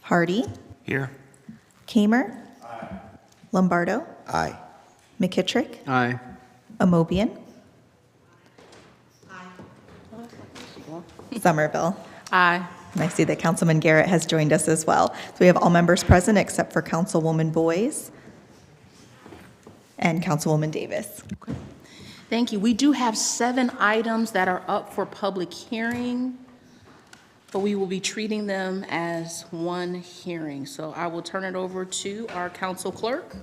Hardy. Here. Kamer. Lombardo. Aye. McKittrick. Aye. Amobian. Somerville. Aye. And I see that Councilman Garrett has joined us as well. So we have all members present except for Councilwoman Boyes and Councilwoman Davis. Thank you. We do have 7 items that are up for public hearing, but we will be treating them as one hearing. So I will turn it over to our council clerk.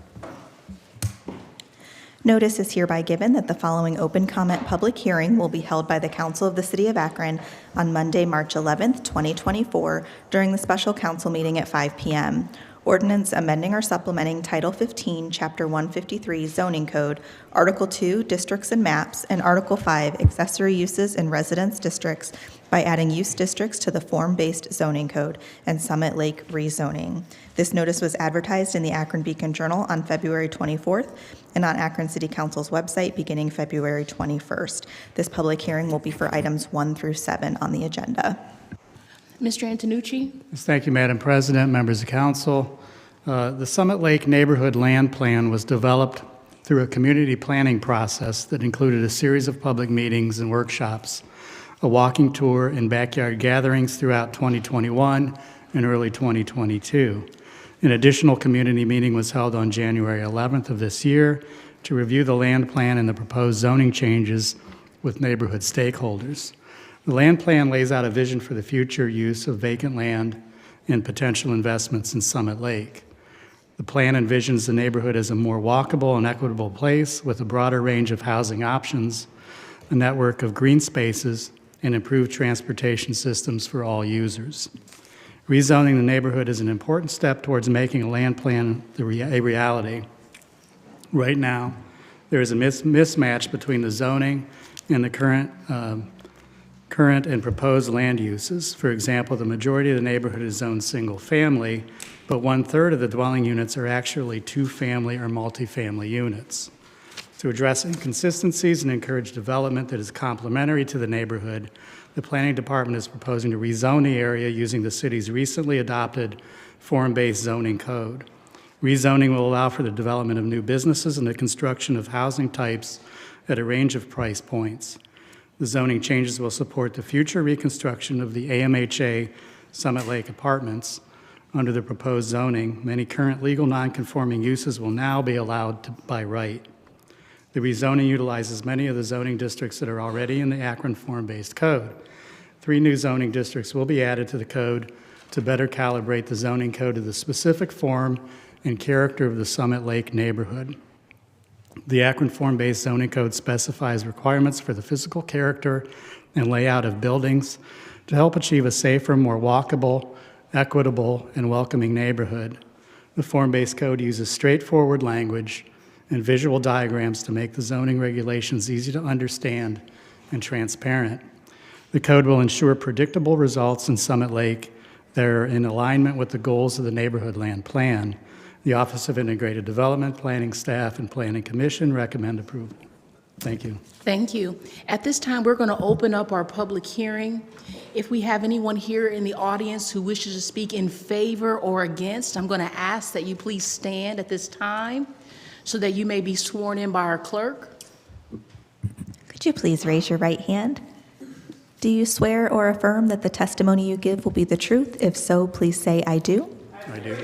Notice is hereby given that the following open comment public hearing will be held by the Council of the City of Akron on Monday, March 11th, 2024, during the special council meeting at 5 p.m. Ordinance amending or supplementing Title 15, Chapter 153 Zoning Code, Article 2, Districts and Maps, and Article 5, Accessory Uses in Residence Districts by adding use districts to the form-based zoning code and Summit Lake rezoning. This notice was advertised in the Akron Beacon Journal on February 24th and on Akron City Council's website beginning February 21st. This public hearing will be for items 1 through 7 on the agenda. Mr. Antonucci? Yes, thank you, Madam President, members of council. The Summit Lake Neighborhood Land Plan was developed through a community planning process that included a series of public meetings and workshops, a walking tour, and backyard gatherings throughout 2021 and early 2022. An additional community meeting was held on January 11th of this year to review the land plan and the proposed zoning changes with neighborhood stakeholders. The land plan lays out a vision for the future use of vacant land and potential investments in Summit Lake. The plan envisions the neighborhood as a more walkable and equitable place with a broader range of housing options, a network of green spaces, and improved transportation systems for all users. Rezoning the neighborhood is an important step towards making a land plan a reality. Right now, there is a mismatch between the zoning and the current and proposed land uses. For example, the majority of the neighborhood is zoned single family, but 1/3 of the dwelling units are actually 2-family or multifamily units. To address inconsistencies and encourage development that is complementary to the neighborhood, the Planning Department is proposing to rezone the area using the city's recently adopted form-based zoning code. Rezoning will allow for the development of new businesses and the construction of housing types at a range of price points. The zoning changes will support the future reconstruction of the AMHA Summit Lake Apartments. Under the proposed zoning, many current legal nonconforming uses will now be allowed by right. The rezoning utilizes many of the zoning districts that are already in the Akron form-based code. 3 new zoning districts will be added to the code to better calibrate the zoning code to the specific form and character of the Summit Lake neighborhood. The Akron form-based zoning code specifies requirements for the physical character and layout of buildings to help achieve a safer, more walkable, equitable, and welcoming neighborhood. The form-based code uses straightforward language and visual diagrams to make the zoning regulations easy to understand and transparent. The code will ensure predictable results in Summit Lake that are in alignment with the goals of the neighborhood land plan. The Office of Integrated Development, Planning Staff, and Planning Commission recommend approval. Thank you. Thank you. At this time, we're going to open up our public hearing. If we have anyone here in the audience who wishes to speak in favor or against, I'm going to ask that you please stand at this time so that you may be sworn in by our clerk. Could you please raise your right hand? Do you swear or affirm that the testimony you give will be the truth? If so, please say, I do. I do.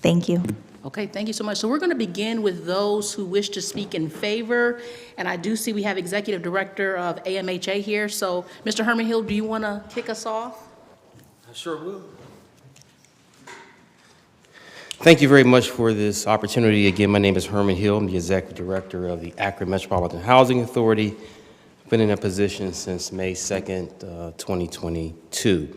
Thank you. Okay, thank you so much. So we're going to begin with those who wish to speak in favor. And I do see we have Executive Director of AMHA here. So, Mr. Herman Hill, do you want to kick us off? I sure will. Thank you very much for this opportunity. Again, my name is Herman Hill. I'm the Executive Director of the Akron Metropolitan Housing Authority. I've been in that position since May 2nd, 2022.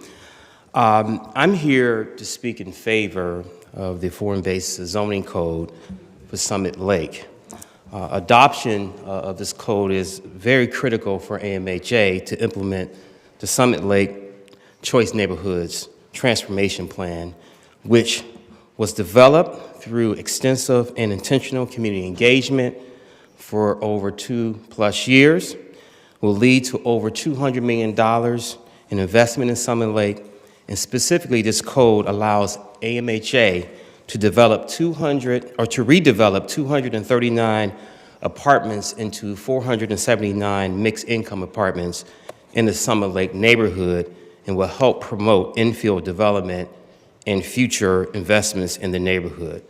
I'm here to speak in favor of the form-based zoning code for Summit Lake. Adoption of this code is very critical for AMHA to implement the Summit Lake Choice Neighborhoods Transformation Plan, which was developed through extensive and intentional community engagement for over 2+ years, will lead to over $200 million in investment in Summit Lake And specifically, this code allows AMHA to develop to redevelop 239 apartments into 479 mixed income apartments in the Summit Lake neighborhood, and will help promote infill development and future investments in the neighborhood.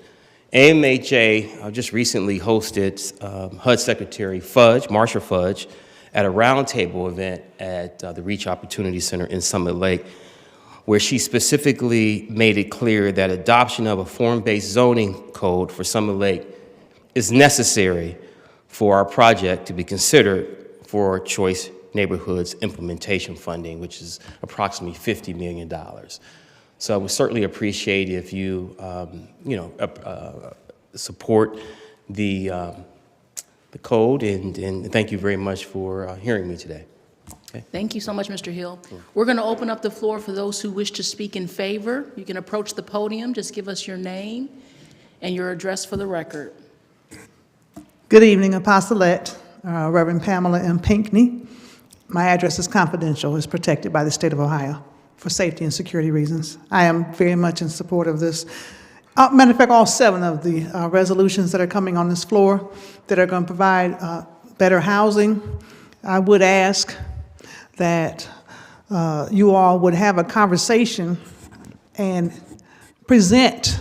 AMHA just recently hosted HUD Secretary Marcia Fudge, at a roundtable event at the Reach Opportunity Center in Summit Lake, where she specifically made it clear that adoption of a form-based zoning code for Summit Lake is necessary for our project to be considered for Choice Neighborhoods implementation funding, which is approximately $50 million. So I would certainly appreciate if you, support the code, and thank you very much for hearing me today. Thank you so much, Mr. Hill. We're going to open up the floor for those who wish to speak in favor. You can approach the podium. Just give us your name and your address for the record. Good evening, Apostolate, Reverend Pamela M. Pinckney. My address is confidential. It's protected by the state of Ohio for safety and security reasons. I am very much in support of this. Matter of fact, all 7 of the resolutions that are coming on this floor that are going to provide better housing. I would ask that you all would have a conversation and present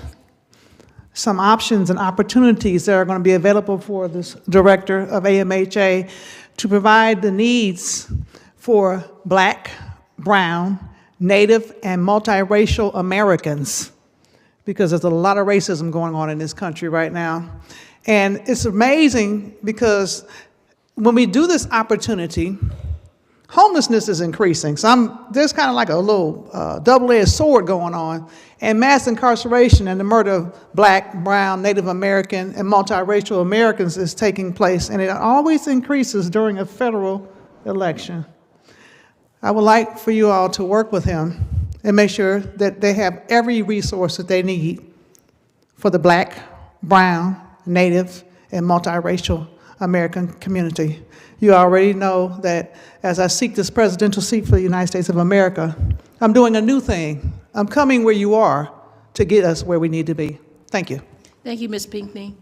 some options and opportunities that are going to be available for this director of AMHA to provide the needs for Black, brown, Native, and multiracial Americans, because there's a lot of racism going on in this country right now. And it's amazing because when we do this opportunity, homelessness is increasing. So there's kind of like a little double-edged sword going on. And mass incarceration and the murder of Black, brown, Native American, and multiracial Americans is taking place. And it always increases during a federal election. I would like for you all to work with him and make sure that they have every resource that they need for the Black, brown, Native, and multiracial American community. You already know that as I seek this presidential seat for the United States of America, I'm doing a new thing. I'm coming where you are to get us where we need to be. Thank you. Thank you, Ms. Pinckney.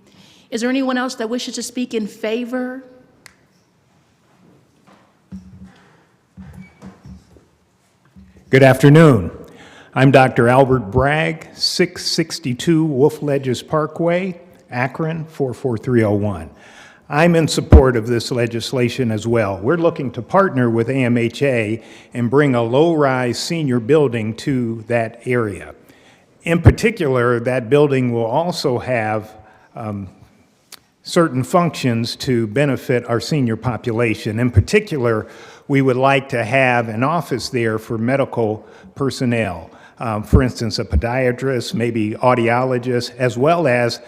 Is there anyone else that wishes to speak in favor? Good afternoon. I'm Dr. Albert Bragg, 662 Wolf Ledges Parkway, Akron, 44301. I'm in support of this legislation as well. We're looking to partner with AMHA and bring a low-rise senior building to that area. In particular, that building will also have certain functions to benefit our senior population. In particular, we would like to have an office there for medical personnel. For instance, a podiatrist, maybe audiologist, as well as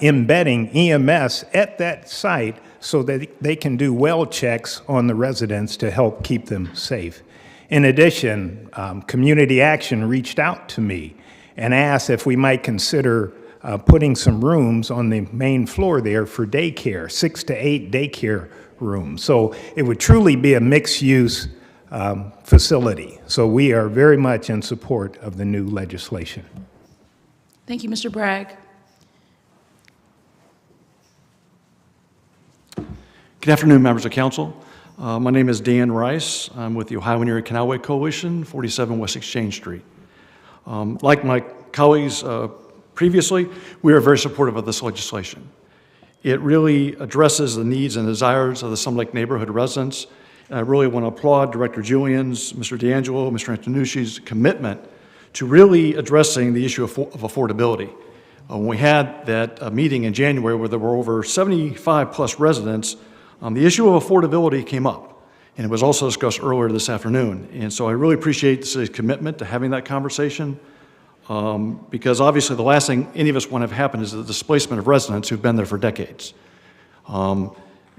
embedding EMS at that site so that they can do well checks on the residents to help keep them safe. In addition, Community Action reached out to me and asked if we might consider putting some rooms on the main floor there for daycare, 6 to 8 daycare rooms. So it would truly be a mixed-use facility. So we are very much in support of the new legislation. Thank you, Mr. Bragg. Good afternoon, members of council. My name is Dan Rice. I'm with the Ohio and Erie Canalway Coalition, 47 West Exchange Street. Like my colleagues previously, we are very supportive of this legislation. It really addresses the needs and desires of the Summit Lake neighborhood residents. And I really want to applaud Director Julian's, Mr. D'Angelo, Mr. Antonucci's commitment to really addressing the issue of affordability. When we had that meeting in January where there were over 75 plus residents, the issue of affordability came up, and it was also discussed earlier this afternoon. And so I really appreciate the city's commitment to having that conversation, because obviously the last thing any of us want to have happen is the displacement of residents who've been there for decades.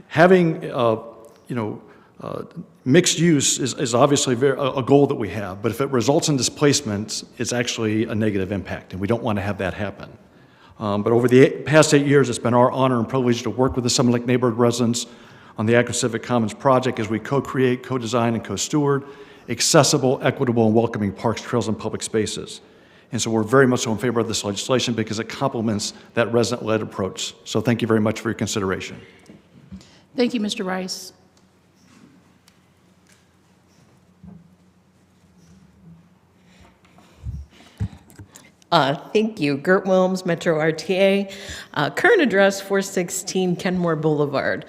Having mixed use is obviously a goal that we have, but if it results in displacements, it's actually a negative impact, and we don't want to have that happen. But over the past 8 years, it's been our honor and privilege to work with the Summit Lake neighborhood residents on the Akron Civic Commons project as we co-create, co-design, and co-steward accessible, equitable, and welcoming parks, trails, and public spaces. And so we're very much so in favor of this legislation because it complements that resident-led approach. So thank you very much for your consideration. Thank you, Mr. Rice. Thank you. Gert Wilms, Metro RTA. Current address, 416 Kenmore Boulevard.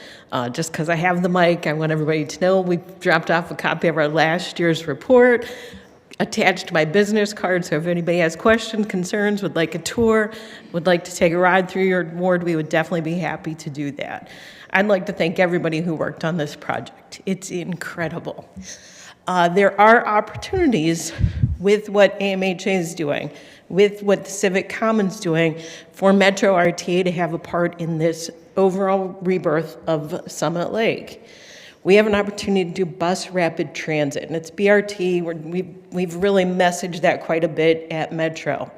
Just because I have the mic, I want everybody to know we dropped off a copy of our last year's report attached to my business card, so if anybody has questions, concerns, would like a tour, would like to take a ride through your ward, we would definitely be happy to do that. I'd like to thank everybody who worked on this project. It's incredible. There are opportunities with what AMHA is doing, with what the Civic Commons doing, for Metro RTA to have a part in this overall rebirth of Summit Lake. We have an opportunity to do bus rapid transit, and it's BRT. We've really messaged that quite a bit at Metro.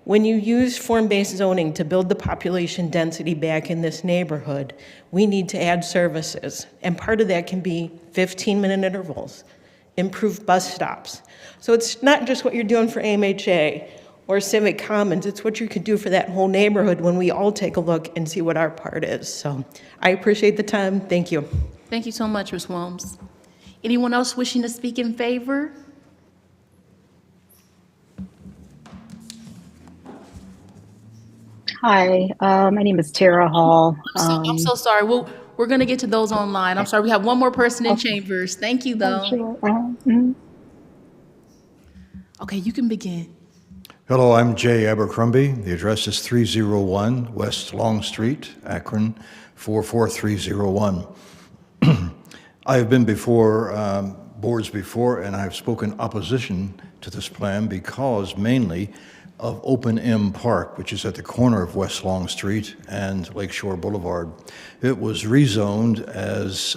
When you use form-based zoning to build the population density back in this neighborhood, we need to add services, and part of that can be 15-minute intervals, improved bus stops. So it's not just what you're doing for AMHA or Civic Commons, it's what you could do for that whole neighborhood when we all take a look and see what our part is. So I appreciate the time. Thank you. Thank you so much, Ms. Wilms. Anyone else wishing to speak in favor? Hi, my name is Tara Hall. I'm so sorry. We're going to get to those online. I'm sorry. We have one more person in chambers. Thank you, though. Sure. Okay, you can begin. Hello, I'm Jay Abercrombie. The address is 301 West Long Street, Akron, 44301. I have been before boards before, and I've spoken opposition to this plan because mainly of Open M Park, which is at the corner of West Long Street and Lakeshore Boulevard. It was rezoned as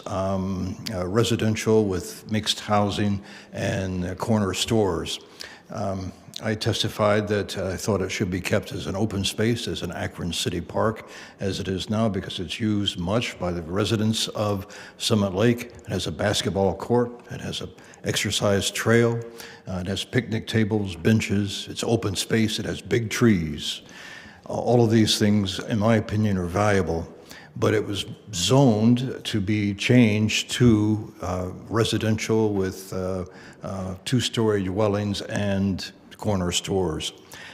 residential with mixed housing and corner stores. I testified that I thought it should be kept as an open space, as an Akron City Park, as it is now, because it's used much by the residents of Summit Lake. It has a basketball court, it has an exercise trail, it has picnic tables, benches, it's open space, it has big trees. All of these things, in my opinion, are valuable, but it was zoned to be changed to residential with two-story dwellings and corner stores.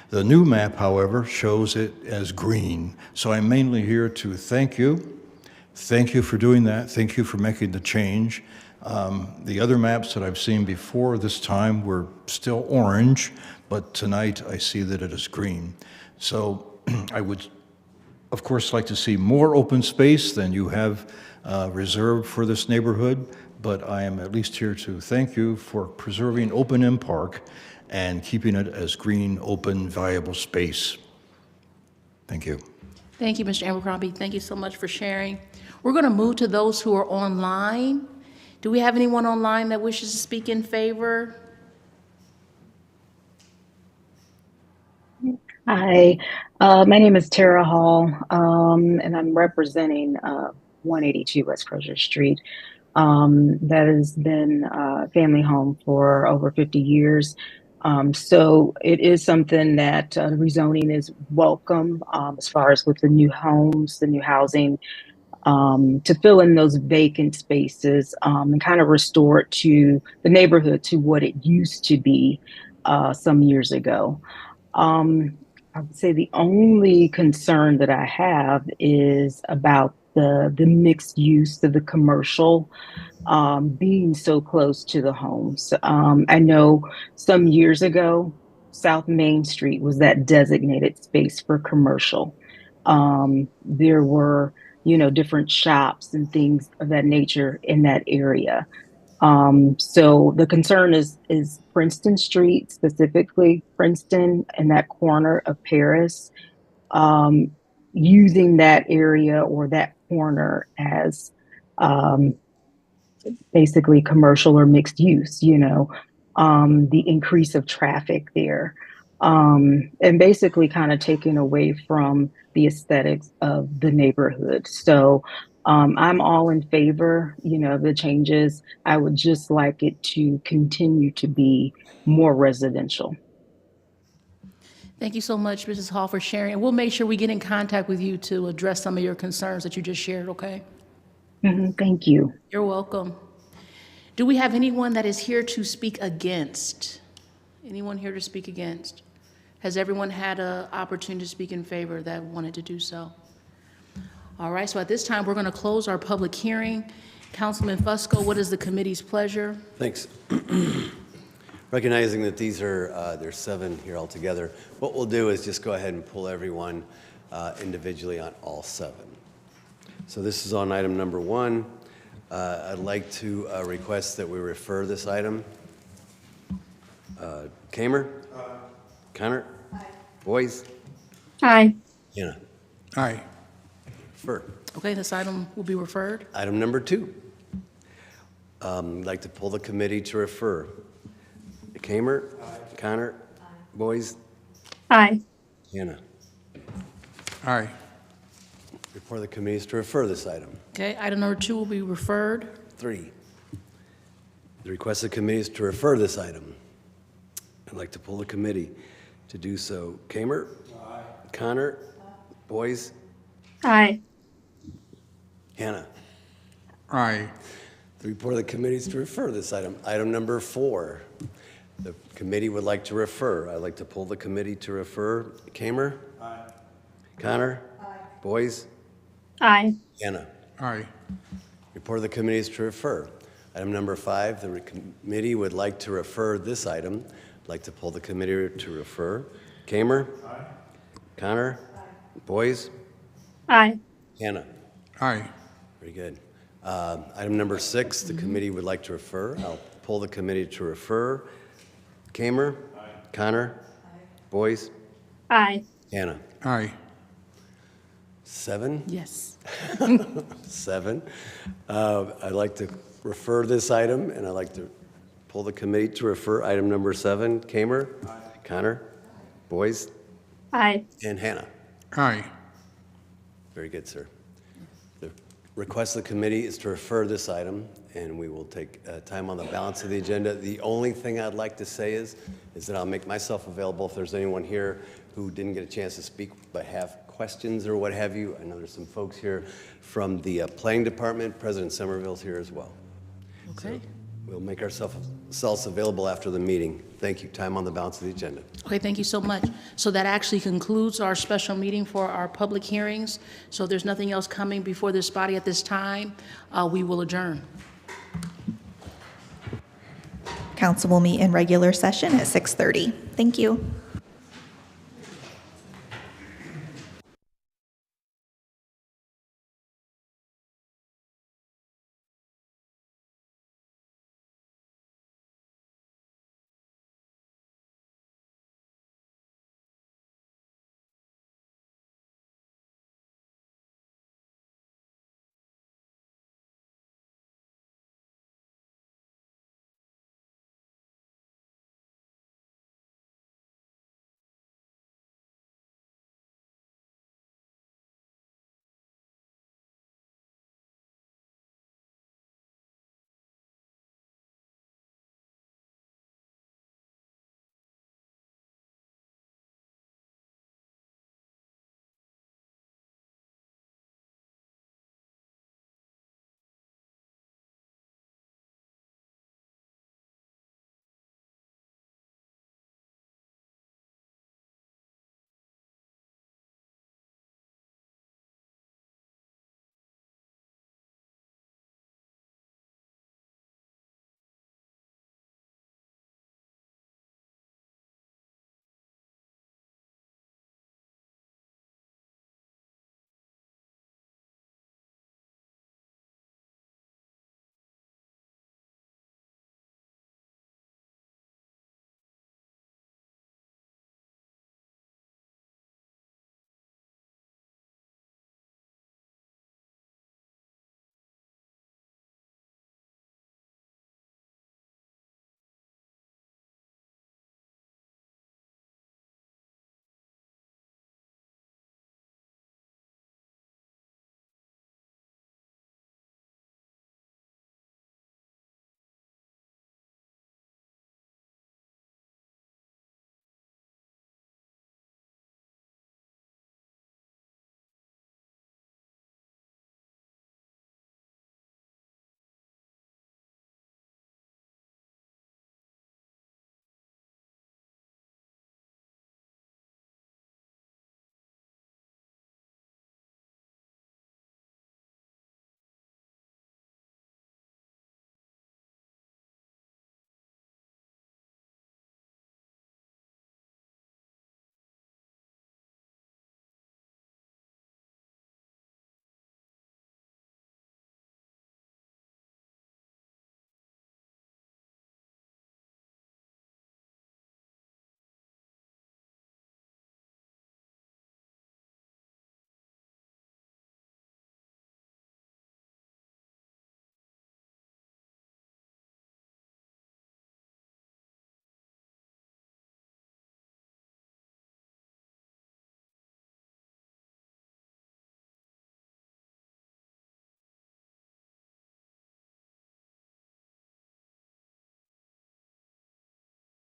The new map, however, shows it as green. So I'm mainly here to thank you. Thank you for doing that. Thank you for making the change. The other maps that I've seen before this time were still orange, but tonight I see that it is green. So I would, of course, like to see more open space than you have reserved for this neighborhood, but I am at least here to thank you for preserving Open M Park and keeping it as green, open, valuable space. Thank you. Thank you, Mr. Abercrombie. Thank you so much for sharing. We're going to move to those who are online. Do we have anyone online that wishes to speak in favor? Hi, my name is Tara Hall, and I'm representing 182 West Crozier Street. That has been a family home for over 50 years. So it is something that rezoning is welcome as far as with the new homes, the new housing, to fill in those vacant spaces and kind of restore it to the neighborhood to what it used to be some years ago. I would say the only concern that I have is about the mixed use of the commercial being so close to the homes. I know some years ago, South Main Street was that designated space for commercial. There were, different shops and things of that nature in that area. So the concern is Princeton Street, specifically Princeton and that corner of Paris, using that area or that corner as basically commercial or mixed use, the increase of traffic there, and basically kind of taking away from the aesthetics of the neighborhood. So I'm all in favor, of the changes. I would just like it to continue to be more residential. Thank you so much, Mrs. Hall, for sharing. And we'll make sure we get in contact with you to address some of your concerns that you just shared, okay? Thank you. You're welcome. Do we have anyone that is here to speak against? Anyone here to speak against? Has everyone had an opportunity to speak in favor that wanted to do so? All right, so at this time, we're going to close our public hearing. Councilman Fusco, what is the committee's pleasure? Thanks. Recognizing that these are, there's 7 here altogether, what we'll do is just go ahead and pull everyone individually on all 7. So this is on item number 1. I'd like to request that we refer this item. Kamer? Connor? Boys? Aye. Hannah? Aye. Refer. Okay, this item will be referred. Item number 2. I'd like to pull the committee to refer. Kamer? Connor? Boys? Aye. Hannah? Aye. Report the committees to refer this item. Okay, item number 2 will be referred. 3. The requested committees to refer this item. I'd like to pull the committee to do so. Kamer? Aye. Connor? Boys? Aye. Hannah? Aye. The report of the committees to refer this item. Item number 4. The committee would like to refer. I'd like to pull the committee to refer. Kamer? Aye. Connor? Aye. Boys? Aye. Hannah? Aye. Report of the committees to refer. Item number 5, the committee would like to refer this item. I'd like to pull the committee to refer. Kamer? Aye. Connor? Aye. Boys? Aye. Hannah? Aye. Very good. Item number 6, the committee would like to refer. I'll pull the committee to refer. Kamer? Aye. Connor? Aye. Boys? Aye. Hannah? Aye. 7? Yes. 7. I'd like to refer this item, and I'd like to pull the committee to refer item number 7. Kamer? Aye. Connor? Aye. Boys? Aye. And Hannah? Aye. Very good, sir. The request of the committee is to refer this item, and we will take time on the balance of the agenda. The only thing I'd like to say is that I'll make myself available if there's anyone here who didn't get a chance to speak but have questions or what have you. I know there's some folks here from the planning department. President Somerville's here as well. Okay. So we'll make ourselves available after the meeting. Thank you. Time on the balance of the agenda. Okay, thank you so much. So that actually concludes our special meeting for our public hearings. So if there's nothing else coming before this body at this time, we will adjourn. Council will meet in regular session at 6:30. Thank you.